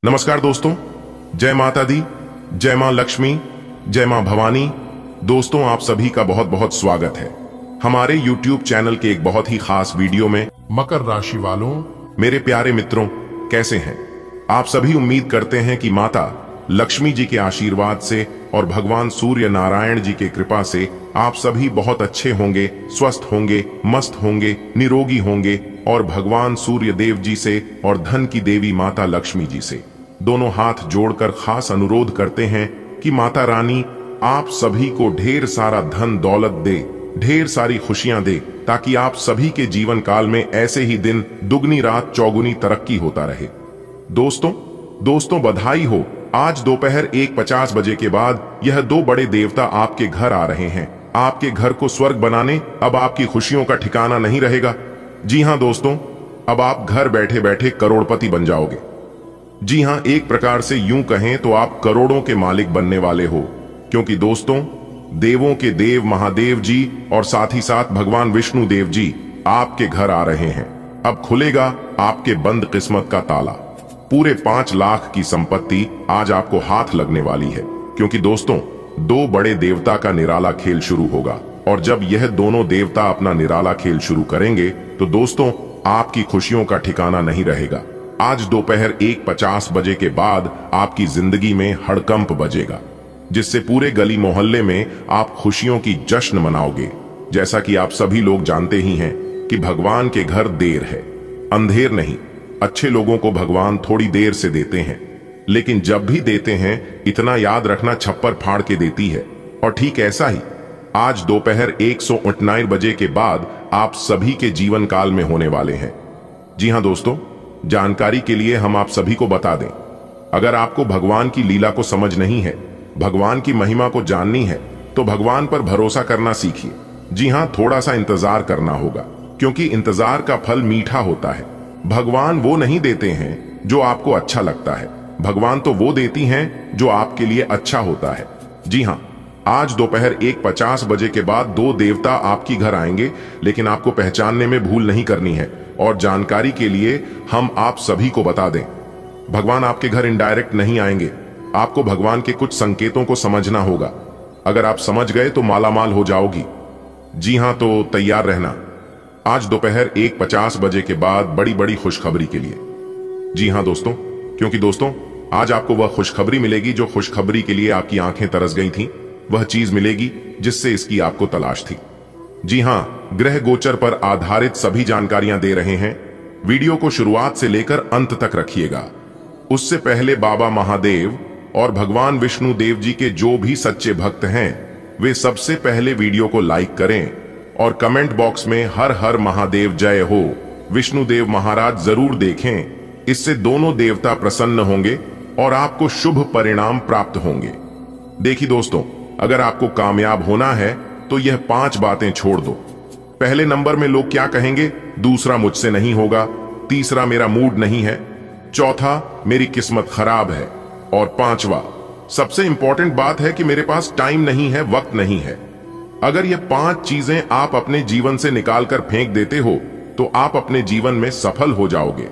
नमस्कार दोस्तों, जय माता दी, जय मां लक्ष्मी, जय मां भवानी। दोस्तों, आप सभी का बहुत बहुत स्वागत है हमारे YouTube चैनल के एक बहुत ही खास वीडियो में। मकर राशि वालों, मेरे प्यारे मित्रों, कैसे हैं आप सभी? उम्मीद करते हैं कि माता लक्ष्मी जी के आशीर्वाद से और भगवान सूर्य नारायण जी के कृपा से आप सभी बहुत अच्छे होंगे, स्वस्थ होंगे, मस्त होंगे, निरोगी होंगे और भगवान सूर्य देव जी से और धन की देवी माता लक्ष्मी जी से दोनों हाथ जोड़कर खास अनुरोध करते हैं कि माता रानी आप सभी को ढेर सारा धन दौलत दे, ढेर सारी खुशियां दे, ताकि आप सभी के जीवन काल में ऐसे ही दिन दुगनी रात चौगुनी तरक्की होता रहे। दोस्तों बधाई हो। आज दोपहर 1:50 बजे के बाद यह दो बड़े देवता आपके घर आ रहे हैं। आपके घर को स्वर्ग बनाने अब आपकी खुशियों का ठिकाना नहीं रहेगा। जी हां दोस्तों, अब आप घर बैठे बैठे करोड़पति बन जाओगे। जी हां, एक प्रकार से यूं कहें तो आप करोड़ों के मालिक बनने वाले हो, क्योंकि दोस्तों देवों के देव महादेव जी और साथ ही साथ भगवान विष्णु देव जी आपके घर आ रहे हैं। अब खुलेगा आपके बंद किस्मत का ताला। पूरे 5 लाख की संपत्ति आज आपको हाथ लगने वाली है, क्योंकि दोस्तों दो बड़े देवता का निराला खेल शुरू होगा। और जब यह दोनों देवता अपना निराला खेल शुरू करेंगे तो दोस्तों आपकी खुशियों का ठिकाना नहीं रहेगा। आज दोपहर 1:50 बजे के बाद आपकी जिंदगी में हड़कंप बजेगा, जिससे पूरे गली मोहल्ले में आप खुशियों की जश्न मनाओगे। जैसा कि आप सभी लोग जानते ही हैं कि भगवान के घर देर है, अंधेर नहीं। अच्छे लोगों को भगवान थोड़ी देर से देते हैं, लेकिन जब भी देते हैं इतना याद रखना, छप्पर फाड़ के देती है। और ठीक ऐसा ही आज दोपहर 1:09 बजे के बाद आप सभी के जीवन काल में होने वाले हैं। जी हां दोस्तों, जानकारी के लिए हम आप सभी को बता दें, अगर आपको भगवान की लीला को समझ नहीं है, भगवान की महिमा को जाननी है, तो भगवान पर भरोसा करना सीखिए। जी हां, थोड़ा सा इंतजार करना होगा, क्योंकि इंतजार का फल मीठा होता है। भगवान वो नहीं देते हैं जो आपको अच्छा लगता है, भगवान तो वो देती हैं जो आपके लिए अच्छा होता है। जी हां, आज दोपहर 1:50 बजे के बाद दो देवता आपकी घर आएंगे, लेकिन आपको पहचानने में भूल नहीं करनी है। और जानकारी के लिए हम आप सभी को बता दें, भगवान आपके घर इनडायरेक्ट नहीं आएंगे। आपको भगवान के कुछ संकेतों को समझना होगा। अगर आप समझ गए तो मालामाल हो जाओगी। जी हां, तो तैयार रहना आज दोपहर 1:50 बजे के बाद बड़ी बड़ी खुशखबरी के लिए। जी हां दोस्तों, क्योंकि दोस्तों आज आपको वह खुशखबरी मिलेगी जो खुशखबरी के लिए आपकी आंखें तरस गई थीं। वह चीज मिलेगी जिससे इसकी आपको तलाश थी। जी हां, ग्रह गोचर पर आधारित सभी जानकारियां दे रहे हैं। वीडियो को शुरुआत से लेकर अंत तक रखिएगा। उससे पहले बाबा महादेव और भगवान विष्णु देव जी के जो भी सच्चे भक्त हैं, वे सबसे पहले वीडियो को लाइक करें और कमेंट बॉक्स में हर हर महादेव जय हो, विष्णु देव महाराज जरूर देखें। इससे दोनों देवता प्रसन्न होंगे और आपको शुभ परिणाम प्राप्त होंगे। देखिए दोस्तों, अगर आपको कामयाब होना है तो यह 5 बातें छोड़ दो। पहले नंबर में लोग क्या कहेंगे? दूसरा मुझसे नहीं होगा, तीसरा मेरा मूड नहीं है, चौथा मेरी किस्मत खराब है, और 5वां सबसे इंपॉर्टेंट बात है कि मेरे पास टाइम नहीं है, वक्त नहीं है। अगर ये 5 चीजें आप अपने जीवन से निकालकर फेंक देते हो तो आप अपने जीवन में सफल हो जाओगे।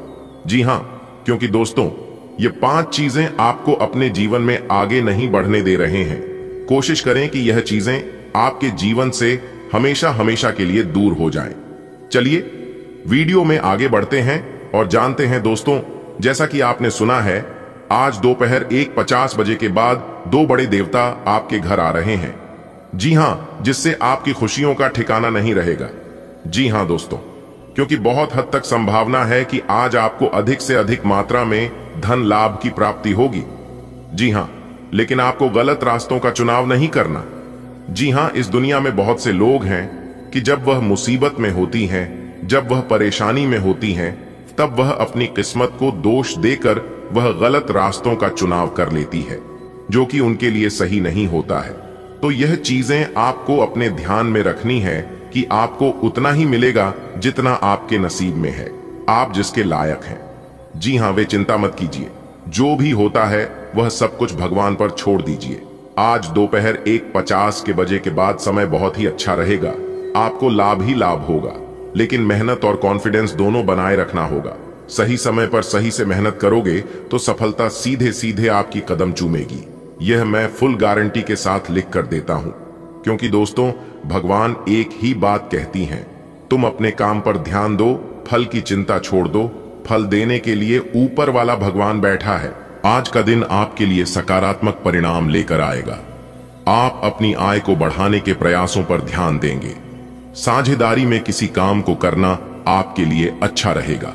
जी हां, क्योंकि दोस्तों ये 5 चीजें आपको अपने जीवन में आगे नहीं बढ़ने दे रहे हैं। कोशिश करें कि यह चीजें आपके जीवन से हमेशा हमेशा के लिए दूर हो जाएं। चलिए वीडियो में आगे बढ़ते हैं और जानते हैं दोस्तों, जैसा कि आपने सुना है, आज दोपहर 1:50 बजे के बाद दो बड़े देवता आपके घर आ रहे हैं। जी हां, जिससे आपकी खुशियों का ठिकाना नहीं रहेगा। जी हां दोस्तों, क्योंकि बहुत हद तक संभावना है कि आज आपको अधिक से अधिक मात्रा में धन लाभ की प्राप्ति होगी। जी हां, लेकिन आपको गलत रास्तों का चुनाव नहीं करना। जी हां, इस दुनिया में बहुत से लोग हैं कि जब वह मुसीबत में होती हैं, जब वह परेशानी में होती हैं, तब वह अपनी किस्मत को दोष देकर वह गलत रास्तों का चुनाव कर लेती है, जो कि उनके लिए सही नहीं होता है। तो यह चीजें आपको अपने ध्यान में रखनी है कि आपको उतना ही मिलेगा जितना आपके नसीब में है, आप जिसके लायक हैं। जी हां, वे चिंता मत कीजिए, जो भी होता है वह सब कुछ भगवान पर छोड़ दीजिए। आज दोपहर 1:50 के बजे के बाद समय बहुत ही अच्छा रहेगा। आपको लाभ ही लाभ होगा, लेकिन मेहनत और कॉन्फिडेंस दोनों बनाए रखना होगा। सही समय पर सही से मेहनत करोगे तो सफलता सीधे सीधे आपकी कदम चूमेगी। यह मैं फुल गारंटी के साथ लिख कर देता हूं, क्योंकि दोस्तों भगवान एक ही बात कहती हैं, तुम अपने काम पर ध्यान दो, फल की चिंता छोड़ दो, फल देने के लिए ऊपर वाला भगवान बैठा है। आज का दिन आपके लिए सकारात्मक परिणाम लेकर आएगा। आप अपनी आय को बढ़ाने के प्रयासों पर ध्यान देंगे। साझेदारी में किसी काम को करना आपके लिए अच्छा रहेगा।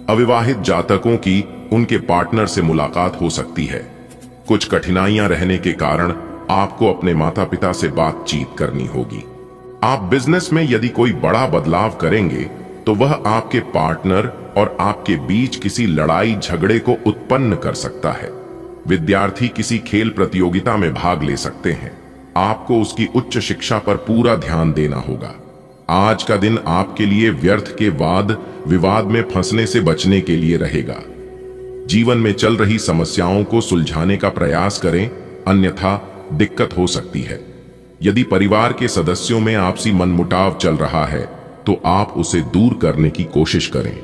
अविवाहित जातकों की उनके पार्टनर से मुलाकात हो सकती है। कुछ कठिनाइयां रहने के कारण आपको अपने माता पिता से बातचीत करनी होगी। आप बिजनेस में यदि कोई बड़ा बदलाव करेंगे तो वह आपके पार्टनर और आपके बीच किसी लड़ाई झगड़े को उत्पन्न कर सकता है। विद्यार्थी किसी खेल प्रतियोगिता में भाग ले सकते हैं। आपको उसकी उच्च शिक्षा पर पूरा ध्यान देना होगा। आज का दिन आपके लिए व्यर्थ के वाद विवाद में फंसने से बचने के लिए रहेगा। जीवन में चल रही समस्याओं को सुलझाने का प्रयास करें, अन्यथा दिक्कत हो सकती है। यदि परिवार के सदस्यों में आपसी मनमुटाव चल रहा है तो आप उसे दूर करने की कोशिश करें।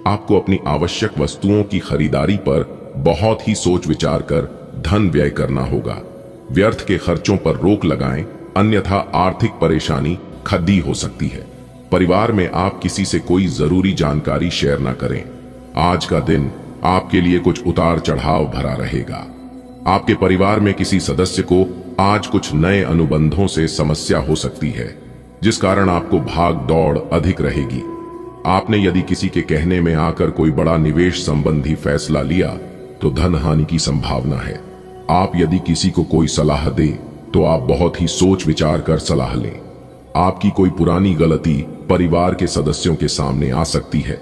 आपको अपनी आवश्यक वस्तुओं की खरीदारी पर बहुत ही सोच विचार कर धन व्यय करना होगा। व्यर्थ के खर्चों पर रोक लगाएं, अन्यथा आर्थिक परेशानी खद्दी हो सकती है। परिवार में आप किसी से कोई जरूरी जानकारी शेयर न करें। आज का दिन आपके लिए कुछ उतार चढ़ाव भरा रहेगा। आपके परिवार में किसी सदस्य को आज कुछ नए अनुबंधों से समस्या हो सकती है, जिस कारण आपको भाग दौड़ अधिक रहेगी। आपने यदि किसी के कहने में आकर कोई बड़ा निवेश संबंधी फैसला लिया तो धन हानि की संभावना है। आप यदि किसी को कोई सलाह दे तो आप बहुत ही सोच विचार कर सलाह लें। आपकी कोई पुरानी गलती परिवार के सदस्यों के सामने आ सकती है।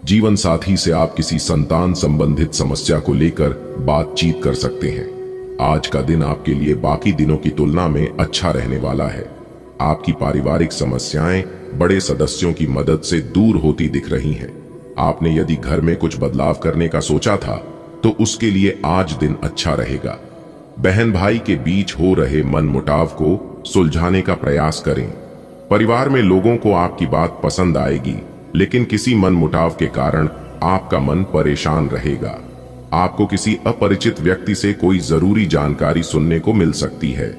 जीवन साथी से आप किसी संतान संबंधित समस्या को लेकर बातचीत कर सकते हैं। आज का दिन आपके लिए बाकी दिनों की तुलना में अच्छा रहने वाला है। आपकी पारिवारिक समस्याएं बड़े सदस्यों की मदद से दूर होती दिख रही हैं। आपने यदि घर में कुछ बदलाव करने का सोचा था तो उसके लिए आज दिन अच्छा रहेगा। बहन भाई के बीच हो रहे मनमुटाव को सुलझाने का प्रयास करें। परिवार में लोगों को आपकी बात पसंद आएगी, लेकिन किसी मनमुटाव के कारण आपका मन परेशान रहेगा। आपको किसी अपरिचित व्यक्ति से कोई जरूरी जानकारी सुनने को मिल सकती है।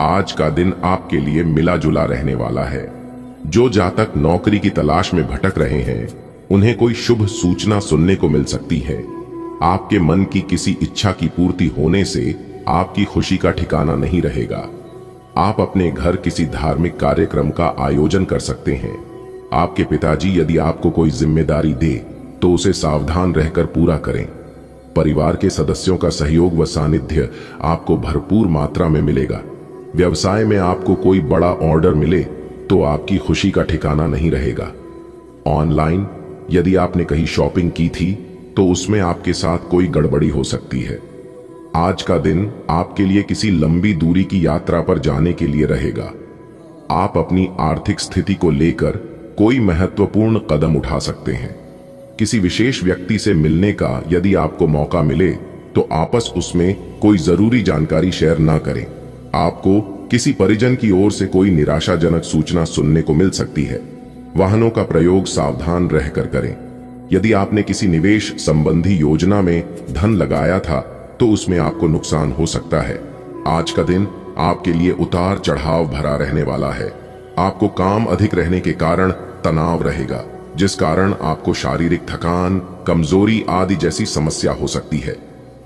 आज का दिन आपके लिए मिला जुला रहने वाला है। जो जातक नौकरी की तलाश में भटक रहे हैं, उन्हें कोई शुभ सूचना सुनने को मिल सकती है। आपके मन की किसी इच्छा की पूर्ति होने से आपकी खुशी का ठिकाना नहीं रहेगा। आप अपने घर किसी धार्मिक कार्यक्रम का आयोजन कर सकते हैं। आपके पिताजी यदि आपको कोई जिम्मेदारी दे तो उसे सावधान रहकर पूरा करें। परिवार के सदस्यों का सहयोग व सानिध्य आपको भरपूर मात्रा में मिलेगा। व्यवसाय में आपको कोई बड़ा ऑर्डर मिले तो आपकी खुशी का ठिकाना नहीं रहेगा। ऑनलाइन यदि आपने कहीं शॉपिंग की थी तो उसमें आपके साथ कोई गड़बड़ी हो सकती है। आज का दिन आपके लिए किसी लंबी दूरी की यात्रा पर जाने के लिए रहेगा। आप अपनी आर्थिक स्थिति को लेकर कोई महत्वपूर्ण कदम उठा सकते हैं। किसी विशेष व्यक्ति से मिलने का यदि आपको मौका मिले तो आपस उसमें कोई जरूरी जानकारी शेयर ना करें। आपको किसी परिजन की ओर से कोई निराशाजनक सूचना सुनने को मिल सकती है। वाहनों का प्रयोग सावधान रहकर करें। यदि आपने किसी निवेश संबंधी योजना में धन लगाया था तो उसमें आपको नुकसान हो सकता है। आज का दिन आपके लिए उतार चढ़ाव भरा रहने वाला है। आपको काम अधिक रहने के कारण तनाव रहेगा, जिस कारण आपको शारीरिक थकान, कमजोरी आदि जैसी समस्या हो सकती है।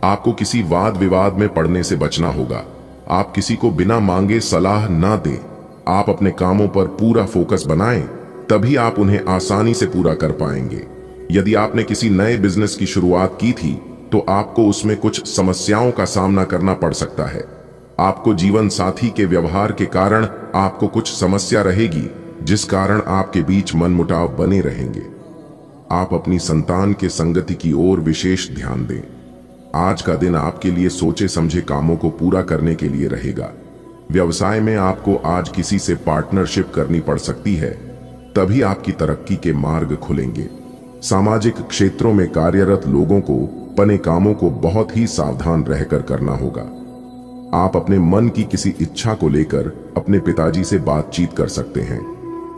आपको किसी वाद विवाद में पड़ने से बचना होगा। आप किसी को बिना मांगे सलाह ना दें। आप अपने कामों पर पूरा फोकस बनाएं, तभी आप उन्हें आसानी से पूरा कर पाएंगे। यदि आपने किसी नए बिजनेस की शुरुआत की थी तो आपको उसमें कुछ समस्याओं का सामना करना पड़ सकता है। आपको जीवन साथी के व्यवहार के कारण आपको कुछ समस्या रहेगी, जिस कारण आपके बीच मनमुटाव बने रहेंगे। आप अपनी संतान के संगति की ओर विशेष ध्यान दें। आज का दिन आपके लिए सोचे समझे कामों को पूरा करने के लिए रहेगा। व्यवसाय में आपको आज किसी से पार्टनरशिप करनी पड़ सकती है, तभी आपकी तरक्की के मार्ग खुलेंगे। सामाजिक क्षेत्रों में कार्यरत लोगों को अपने कामों को बहुत ही सावधान रहकर करना होगा। आप अपने मन की किसी इच्छा को लेकर अपने पिताजी से बातचीत कर सकते हैं।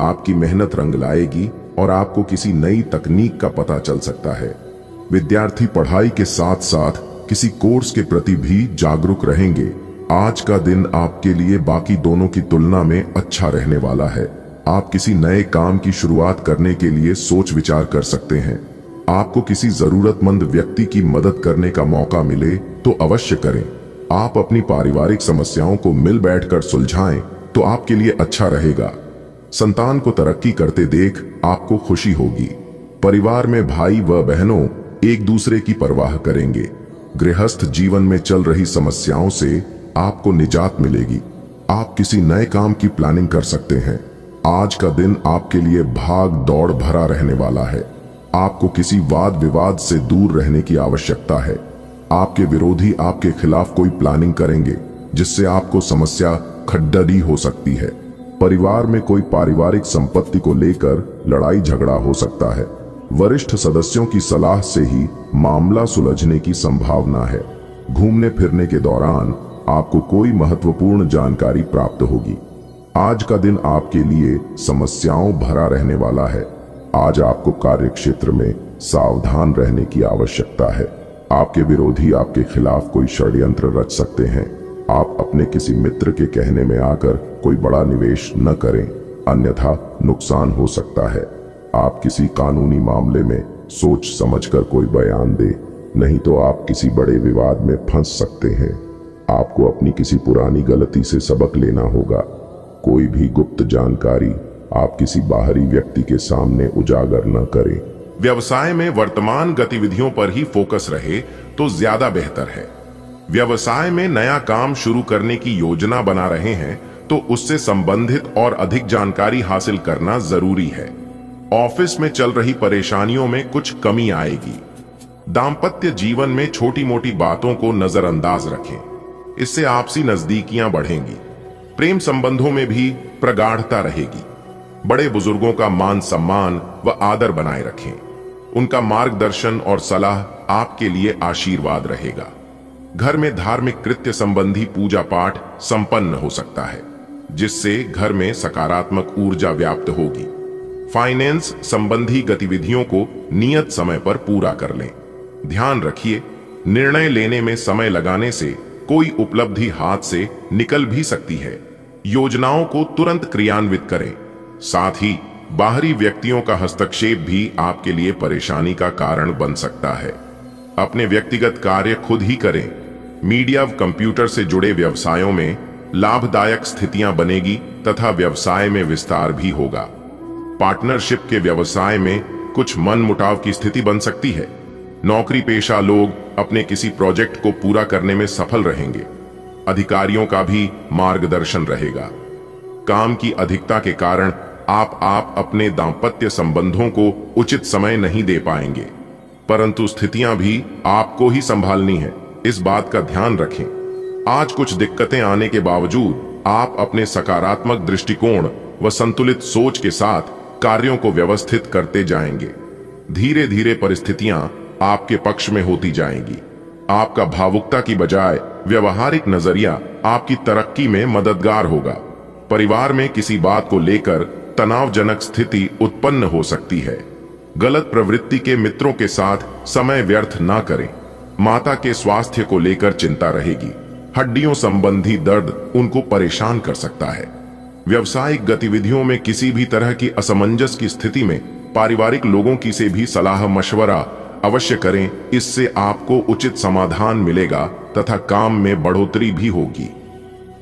आपकी मेहनत रंग लाएगी और आपको किसी नई तकनीक का पता चल सकता है। विद्यार्थी पढ़ाई के साथ साथ किसी कोर्स के प्रति भी जागरूक रहेंगे। आज का दिन आपके लिए बाकी दोनों की तुलना में अच्छा रहने वाला है। आप किसी नए काम की शुरुआत करने के लिए सोच विचार कर सकते हैं। आपको किसी जरूरतमंद व्यक्ति की मदद करने का मौका मिले तो अवश्य करें। आप अपनी पारिवारिक समस्याओं को मिल बैठकर सुलझाएं तो आपके लिए अच्छा रहेगा। संतान को तरक्की करते देख आपको खुशी होगी। परिवार में भाई व बहनों एक दूसरे की परवाह करेंगे। गृहस्थ जीवन में चल रही समस्याओं से आपको निजात मिलेगी। आप किसी नए काम की प्लानिंग कर सकते हैं। आज का दिन आपके लिए भाग दौड़ भरा रहने वाला है। आपको किसी वाद विवाद से दूर रहने की आवश्यकता है। आपके विरोधी आपके खिलाफ कोई प्लानिंग करेंगे जिससे आपको समस्या खड्डरी हो सकती है। परिवार में कोई पारिवारिक संपत्ति को लेकर लड़ाई झगड़ा हो सकता है। वरिष्ठ सदस्यों की सलाह से ही मामला सुलझने की संभावना है। घूमने फिरने के दौरान आपको कोई महत्वपूर्ण जानकारी प्राप्त होगी। आज का दिन आपके लिए समस्याओं भरा रहने वाला है। आज आपको कार्य क्षेत्र में सावधान रहने की आवश्यकता है। आपके विरोधी आपके खिलाफ कोई षड्यंत्र रच सकते हैं। आप अपने किसी मित्र के कहने में आकर कोई बड़ा निवेश न करें, अन्यथा नुकसान हो सकता है। आप किसी कानूनी मामले में सोच समझकर कोई बयान दे, नहीं तो आप किसी बड़े विवाद में फंस सकते हैं। आपको अपनी किसी पुरानी गलती से सबक लेना होगा। कोई भी गुप्त जानकारी आप किसी बाहरी व्यक्ति के सामने उजागर न करें। व्यवसाय में वर्तमान गतिविधियों पर ही फोकस रहे तो ज्यादा बेहतर है। व्यवसाय में नया काम शुरू करने की योजना बना रहे हैं तो उससे संबंधित और अधिक जानकारी हासिल करना जरूरी है। ऑफिस में चल रही परेशानियों में कुछ कमी आएगी। दाम्पत्य जीवन में छोटी मोटी बातों को नजरअंदाज रखें, इससे आपसी नजदीकियां बढ़ेंगी। प्रेम संबंधों में भी प्रगाढ़ता रहेगी। बड़े बुजुर्गों का मान सम्मान व आदर बनाए रखें। उनका मार्गदर्शन और सलाह आपके लिए आशीर्वाद रहेगा। घर में धार्मिक कृत्य संबंधी पूजा पाठ संपन्न हो सकता है, जिससे घर में सकारात्मक ऊर्जा व्याप्त होगी। फाइनेंस संबंधी गतिविधियों को नियत समय पर पूरा कर लें। ध्यान रखिए, निर्णय लेने में समय लगाने से कोई उपलब्धि हाथ से निकल भी सकती है। योजनाओं को तुरंत क्रियान्वित करें। साथ ही बाहरी व्यक्तियों का हस्तक्षेप भी आपके लिए परेशानी का कारण बन सकता है। अपने व्यक्तिगत कार्य खुद ही करें। मीडिया व कंप्यूटर से जुड़े व्यवसायों में लाभदायक स्थितियां बनेगी तथा व्यवसाय में विस्तार भी होगा। पार्टनरशिप के व्यवसाय में कुछ मनमुटाव की स्थिति बन सकती है। नौकरी पेशा लोग अपने किसी प्रोजेक्ट को पूरा करने में सफल रहेंगे। अधिकारियों का भी मार्गदर्शन रहेगा। काम की अधिकता के कारण आप अपने दाम्पत्य संबंधों को उचित समय नहीं दे पाएंगे, परंतु स्थितियां भी आपको ही संभालनी है, इस बात का ध्यान रखें। आज कुछ दिक्कतें आने के बावजूद आप अपने सकारात्मक दृष्टिकोण व संतुलित सोच के साथ कार्यों को व्यवस्थित करते जाएंगे। धीरे धीरे परिस्थितियां आपके पक्ष में होती जाएंगी। आपका भावुकता की बजाय व्यवहारिक नजरिया आपकी तरक्की में मददगार होगा। परिवार में किसी बात को लेकर तनावजनक स्थिति उत्पन्न हो सकती है। गलत प्रवृत्ति के मित्रों के साथ समय व्यर्थ ना करें। माता के स्वास्थ्य को लेकर चिंता रहेगी। हड्डियों संबंधी दर्द उनको परेशान कर सकता है। व्यवसायिक गतिविधियों में किसी भी तरह की असमंजस की स्थिति में पारिवारिक लोगों की से भी सलाह मशवरा अवश्य करें। इससे आपको उचित समाधान मिलेगा तथा काम में बढ़ोतरी भी होगी।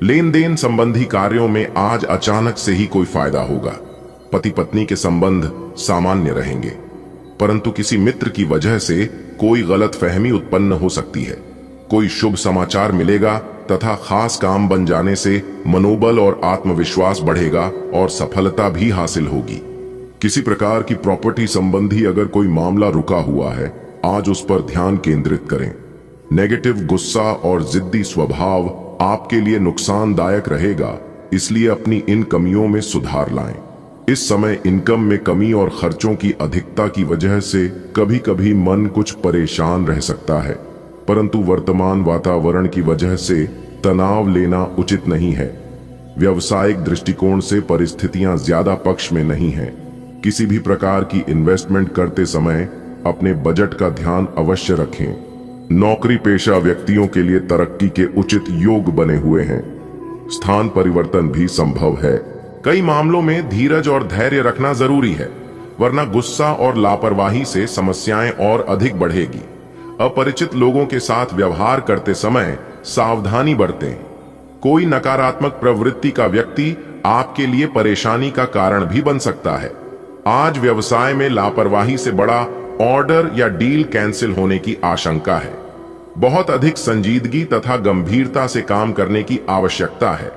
लेन देन संबंधी कार्यों में आज अचानक से ही कोई फायदा होगा। पति पत्नी के संबंध सामान्य रहेंगे, परंतु किसी मित्र की वजह से कोई गलतफहमी उत्पन्न हो सकती है। कोई शुभ समाचार मिलेगा तथा खास काम बन जाने से मनोबल और आत्मविश्वास बढ़ेगा और सफलता भी हासिल होगी। किसी प्रकार की प्रॉपर्टी संबंधी अगर कोई मामला रुका हुआ है, आज उस पर ध्यान केंद्रित करें। नेगेटिव गुस्सा और जिद्दी स्वभाव आपके लिए नुकसानदायक रहेगा, इसलिए अपनी इन कमियों में सुधार लाएं। इस समय इनकम में कमी और खर्चों की अधिकता की वजह से कभी कभी मन कुछ परेशान रह सकता है, परंतु वर्तमान वातावरण की वजह से तनाव लेना उचित नहीं है। व्यावसायिक दृष्टिकोण से परिस्थितियां ज्यादा पक्ष में नहीं हैं। किसी भी प्रकार की इन्वेस्टमेंट करते समय अपने बजट का ध्यान अवश्य रखें। नौकरी पेशा व्यक्तियों के लिए तरक्की के उचित योग बने हुए हैं। स्थान परिवर्तन भी संभव है। कई मामलों में धीरज और धैर्य रखना जरूरी है, वरना गुस्सा और लापरवाही से समस्याएं और अधिक बढ़ेगी। अपरिचित लोगों के साथ व्यवहार करते समय सावधानी बरतें। कोई नकारात्मक प्रवृत्ति का व्यक्ति आपके लिए परेशानी का कारण भी बन सकता है। आज व्यवसाय में लापरवाही से बड़ा ऑर्डर या डील कैंसिल होने की आशंका है। बहुत अधिक संजीदगी तथा गंभीरता से काम करने की आवश्यकता है।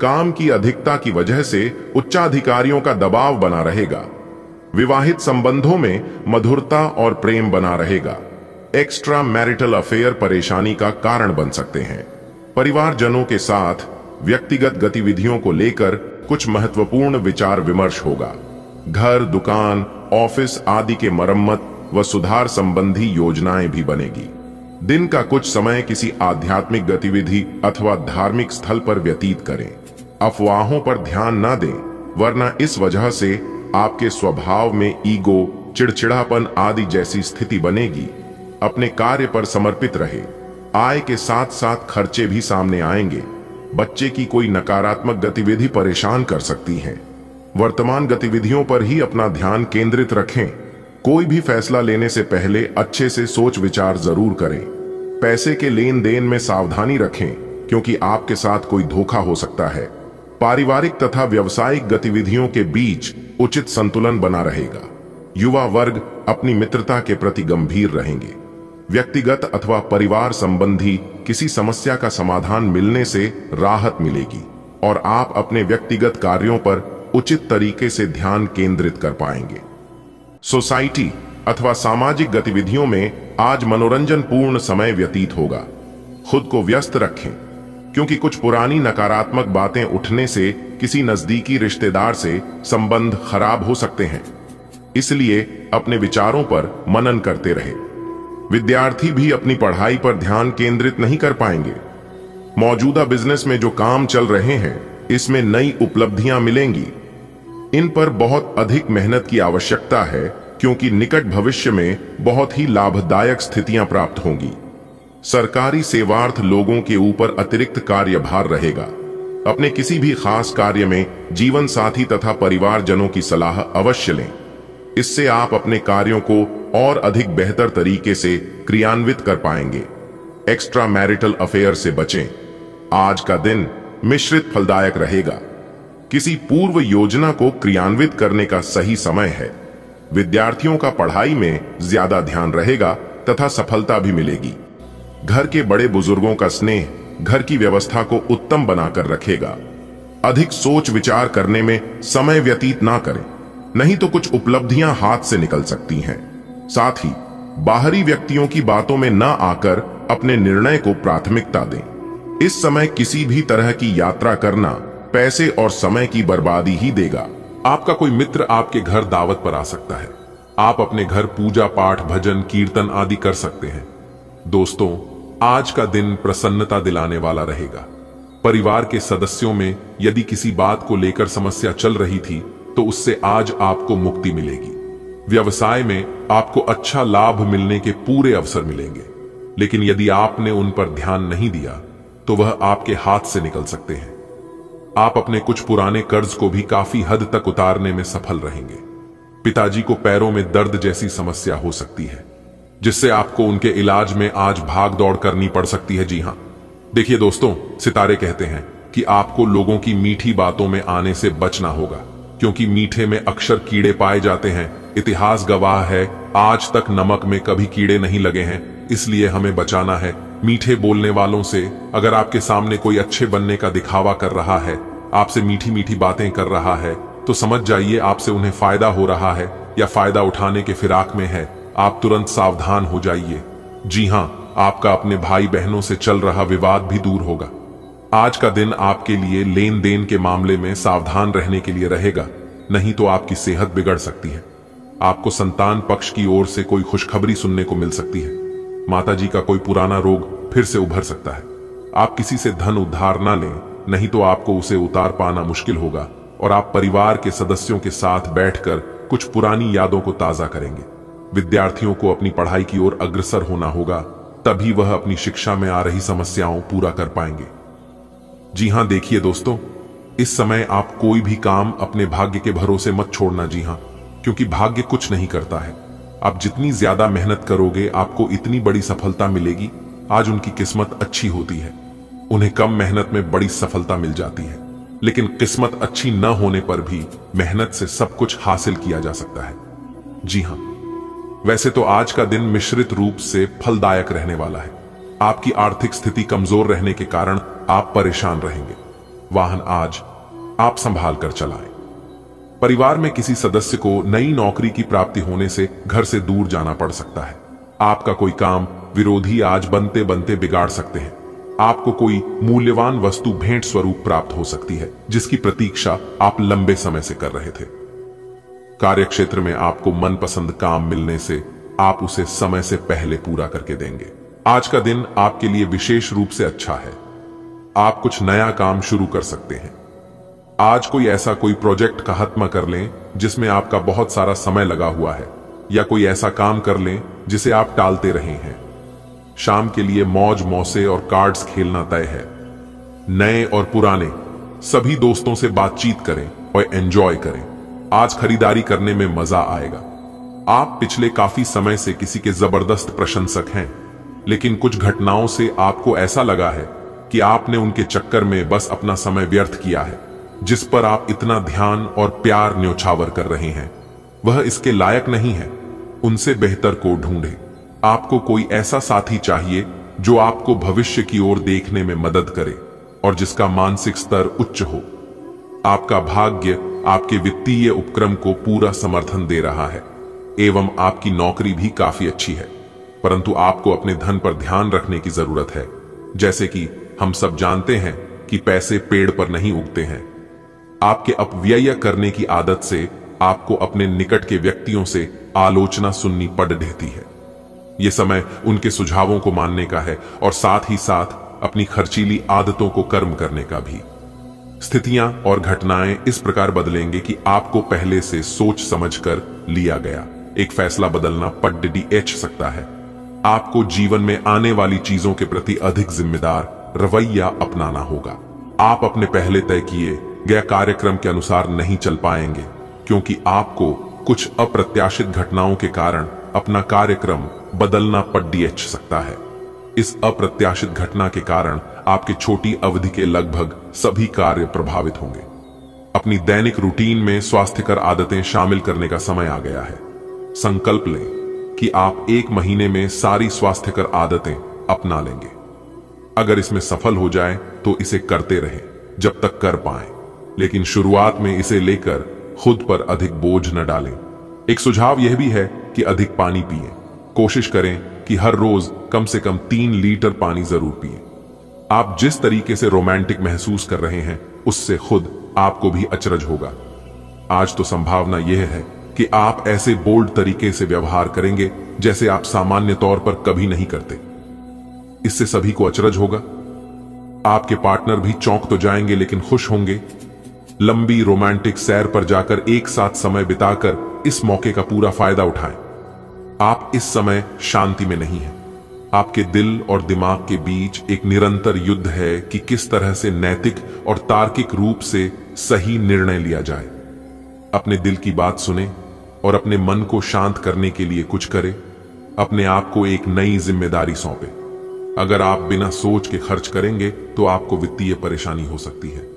काम की अधिकता की वजह से उच्चाधिकारियों का दबाव बना रहेगा। विवाहित संबंधों में मधुरता और प्रेम बना रहेगा। एक्स्ट्रा मैरिटल अफेयर परेशानी का कारण बन सकते हैं। परिवारजनों के साथ व्यक्तिगत गतिविधियों को लेकर कुछ महत्वपूर्ण विचार विमर्श होगा। घर, दुकान, ऑफिस आदि के मरम्मत व सुधार संबंधी योजनाएं भी बनेगी। दिन का कुछ समय किसी आध्यात्मिक गतिविधि अथवा धार्मिक स्थल पर व्यतीत करें। अफवाहों पर ध्यान न दें, वरना इस वजह से आपके स्वभाव में ईगो, चिड़चिड़ापन आदि जैसी स्थिति बनेगी। अपने कार्य पर समर्पित रहे। आय के साथ साथ खर्चे भी सामने आएंगे। बच्चे की कोई नकारात्मक गतिविधि परेशान कर सकती है। वर्तमान गतिविधियों पर ही अपना ध्यान केंद्रित रखें। कोई भी फैसला लेने से पहले अच्छे से सोच विचार जरूर करें। पैसे के लेन देन में सावधानी रखें, क्योंकि आपके साथ कोई धोखा हो सकता है। पारिवारिक तथा व्यावसायिक गतिविधियों के बीच उचित संतुलन बना रहेगा। युवा वर्ग अपनी मित्रता के प्रति गंभीर रहेंगे। व्यक्तिगत अथवा परिवार संबंधी किसी समस्या का समाधान मिलने से राहत मिलेगी और आप अपने व्यक्तिगत कार्यों पर उचित तरीके से ध्यान केंद्रित कर पाएंगे। सोसाइटी अथवा सामाजिक गतिविधियों में आज मनोरंजन पूर्ण समय व्यतीत होगा। खुद को व्यस्त रखें, क्योंकि कुछ पुरानी नकारात्मक बातें उठने से किसी नजदीकी रिश्तेदार से संबंध खराब हो सकते हैं। इसलिए अपने विचारों पर मनन करते रहे। विद्यार्थी भी अपनी पढ़ाई पर ध्यान केंद्रित नहीं कर पाएंगे। मौजूदा बिजनेस में जो काम चल रहे हैं, इसमें नई उपलब्धियां मिलेंगी। इन पर बहुत अधिक मेहनत की आवश्यकता है, क्योंकि निकट भविष्य में बहुत ही लाभदायक स्थितियां प्राप्त होंगी। सरकारी सेवार्थ लोगों के ऊपर अतिरिक्त कार्यभार रहेगा। अपने किसी भी खास कार्य में जीवन साथी तथा परिवारजनों की सलाह अवश्य लें। इससे आप अपने कार्यों को और अधिक बेहतर तरीके से क्रियान्वित कर पाएंगे। एक्स्ट्रा मैरिटल अफेयर से बचें। आज का दिन मिश्रित फलदायक रहेगा। किसी पूर्व योजना को क्रियान्वित करने का सही समय है। विद्यार्थियों का पढ़ाई में ज्यादा ध्यान रहेगा तथा सफलता भी मिलेगी। घर के बड़े बुजुर्गों का स्नेह घर की व्यवस्था को उत्तम बनाकर रखेगा। अधिक सोच विचार करने में समय व्यतीत ना करें, नहीं तो कुछ उपलब्धियां हाथ से निकल सकती हैं। साथ ही बाहरी व्यक्तियों की बातों में ना आकर अपने निर्णय को प्राथमिकता दें। इस समय किसी भी तरह की यात्रा करना पैसे और समय की बर्बादी ही देगा। आपका कोई मित्र आपके घर दावत पर आ सकता है। आप अपने घर पूजा पाठ, भजन, कीर्तन आदि कर सकते हैं। दोस्तों, आज का दिन प्रसन्नता दिलाने वाला रहेगा। परिवार के सदस्यों में यदि किसी बात को लेकर समस्या चल रही थी, तो उससे आज आपको मुक्ति मिलेगी। व्यवसाय में आपको अच्छा लाभ मिलने के पूरे अवसर मिलेंगे, लेकिन यदि आपने उन पर ध्यान नहीं दिया तो वह आपके हाथ से निकल सकते हैं। आप अपने कुछ पुराने कर्ज को भी काफी हद तक उतारने में सफल रहेंगे। पिताजी को पैरों में दर्द जैसी समस्या हो सकती है, जिससे आपको उनके इलाज में आज भाग दौड़ करनी पड़ सकती है। जी हां, देखिए दोस्तों, सितारे कहते हैं कि आपको लोगों की मीठी बातों में आने से बचना होगा, क्योंकि मीठे में अक्सर कीड़े पाए जाते हैं। इतिहास गवाह है, आज तक नमक में कभी कीड़े नहीं लगे हैं, इसलिए हमें बचाना है मीठे बोलने वालों से। अगर आपके सामने कोई अच्छे बनने का दिखावा कर रहा है, आपसे मीठी मीठी बातें कर रहा है, तो समझ जाइए आपसे उन्हें फायदा हो रहा है या फायदा उठाने के फिराक में है। आप तुरंत सावधान हो जाइए। जी हां, आपका अपने भाई बहनों से चल रहा विवाद भी दूर होगा। आज का दिन आपके लिए लेन देन के मामले में सावधान रहने के लिए रहेगा, नहीं तो आपकी सेहत बिगड़ सकती है। आपको संतान पक्ष की ओर से कोई खुशखबरी सुनने को मिल सकती है। माताजी का कोई पुराना रोग फिर से उभर सकता है। आप किसी से धन उधार ना लें, नहीं तो आपको उसे उतार पाना मुश्किल होगा और आप परिवार के सदस्यों के साथ बैठकर कुछ पुरानी यादों को ताजा करेंगे। विद्यार्थियों को अपनी पढ़ाई की ओर अग्रसर होना होगा, तभी वह अपनी शिक्षा में आ रही समस्याओं पूरा कर पाएंगे। जी हां, देखिए दोस्तों, इस समय आप कोई भी काम अपने भाग्य के भरोसे मत छोड़ना। जी हां, क्योंकि भाग्य कुछ नहीं करता है। आप जितनी ज्यादा मेहनत करोगे, आपको इतनी बड़ी सफलता मिलेगी। आज उनकी किस्मत अच्छी होती है, उन्हें कम मेहनत में बड़ी सफलता मिल जाती है, लेकिन किस्मत अच्छी न होने पर भी मेहनत से सब कुछ हासिल किया जा सकता है। जी हां, वैसे तो आज का दिन मिश्रित रूप से फलदायक रहने वाला है। आपकी आर्थिक स्थिति कमजोर रहने के कारण आप परेशान रहेंगे। वाहन आज आप संभाल कर चलाएं। परिवार में किसी सदस्य को नई नौकरी की प्राप्ति होने से घर से दूर जाना पड़ सकता है। आपका कोई काम विरोधी आज बनते बनते बिगाड़ सकते हैं। आपको कोई मूल्यवान वस्तु भेंट स्वरूप प्राप्त हो सकती है, जिसकी प्रतीक्षा आप लंबे समय से कर रहे थे। कार्यक्षेत्र में आपको मनपसंद काम मिलने से आप उसे समय से पहले पूरा करके देंगे। आज का दिन आपके लिए विशेष रूप से अच्छा है। आप कुछ नया काम शुरू कर सकते हैं। आज कोई प्रोजेक्ट का खात्मा कर लें जिसमें आपका बहुत सारा समय लगा हुआ है, या कोई ऐसा काम कर लें जिसे आप टालते रहे हैं। शाम के लिए मौज मौसे और कार्ड्स खेलना तय है। नए और पुराने सभी दोस्तों से बातचीत करें और एंजॉय करें। आज खरीदारी करने में मजा आएगा। आप पिछले काफी समय से किसी के जबरदस्त प्रशंसक हैं, लेकिन कुछ घटनाओं से आपको ऐसा लगा है कि आपने उनके चक्कर में बस अपना समय व्यर्थ किया है। जिस पर आप इतना ध्यान और प्यार न्योछावर कर रहे हैं, वह इसके लायक नहीं है। उनसे बेहतर को ढूंढें। आपको कोई ऐसा साथी चाहिए जो आपको भविष्य की ओर देखने में मदद करे और जिसका मानसिक स्तर उच्च हो। आपका भाग्य आपके वित्तीय उपक्रम को पूरा समर्थन दे रहा है एवं आपकी नौकरी भी काफी अच्छी है, परंतु आपको अपने धन पर ध्यान रखने की जरूरत है। जैसे कि हम सब जानते हैं कि पैसे पेड़ पर नहीं उगते हैं। आपके अपव्यय करने की आदत से आपको अपने निकट के व्यक्तियों से आलोचना सुननी पड़ रहती है। यह समय उनके सुझावों को मानने का है और साथ ही साथ अपनी खर्चीली आदतों को कर्म करने का भी। स्थितियां और घटनाएं इस प्रकार बदलेंगे कि आपको पहले से सोच समझकर लिया गया एक फैसला बदलना पड़ सकता है। आपको जीवन में आने वाली चीजों के प्रति अधिक जिम्मेदार रवैया अपनाना होगा। आप अपने पहले तय किए गए कार्यक्रम के अनुसार नहीं चल पाएंगे, क्योंकि आपको कुछ अप्रत्याशित घटनाओं के कारण अपना कार्यक्रम बदलना पड़ सकता है। इस अप्रत्याशित घटना के कारण आपके छोटी अवधि के लगभग सभी कार्य प्रभावित होंगे। अपनी दैनिक रूटीन में स्वास्थ्यकर आदतें शामिल करने का समय आ गया है। संकल्प लें कि आप 1 महीने में सारी स्वास्थ्यकर आदतें अपना लेंगे। अगर इसमें सफल हो जाए तो इसे करते रहें जब तक कर पाएं, लेकिन शुरुआत में इसे लेकर खुद पर अधिक बोझ न डालें। एक सुझाव यह भी है कि अधिक पानी पिएं। कोशिश करें कि हर रोज कम से कम 3 लीटर पानी जरूर पिएं। आप जिस तरीके से रोमांटिक महसूस कर रहे हैं, उससे खुद आपको भी अचरज होगा। आज तो संभावना यह है कि आप ऐसे बोल्ड तरीके से व्यवहार करेंगे जैसे आप सामान्य तौर पर कभी नहीं करते। इससे सभी को अचरज होगा। आपके पार्टनर भी चौंक तो जाएंगे लेकिन खुश होंगे। लंबी रोमांटिक सैर पर जाकर एक साथ समय बिताकर इस मौके का पूरा फायदा उठाएं। आप इस समय शांति में नहीं हैं। आपके दिल और दिमाग के बीच एक निरंतर युद्ध है कि किस तरह से नैतिक और तार्किक रूप से सही निर्णय लिया जाए। अपने दिल की बात सुने और अपने मन को शांत करने के लिए कुछ करें। अपने आप को एक नई जिम्मेदारी सौंपे। अगर आप बिना सोच के खर्च करेंगे तो आपको वित्तीय परेशानी हो सकती है।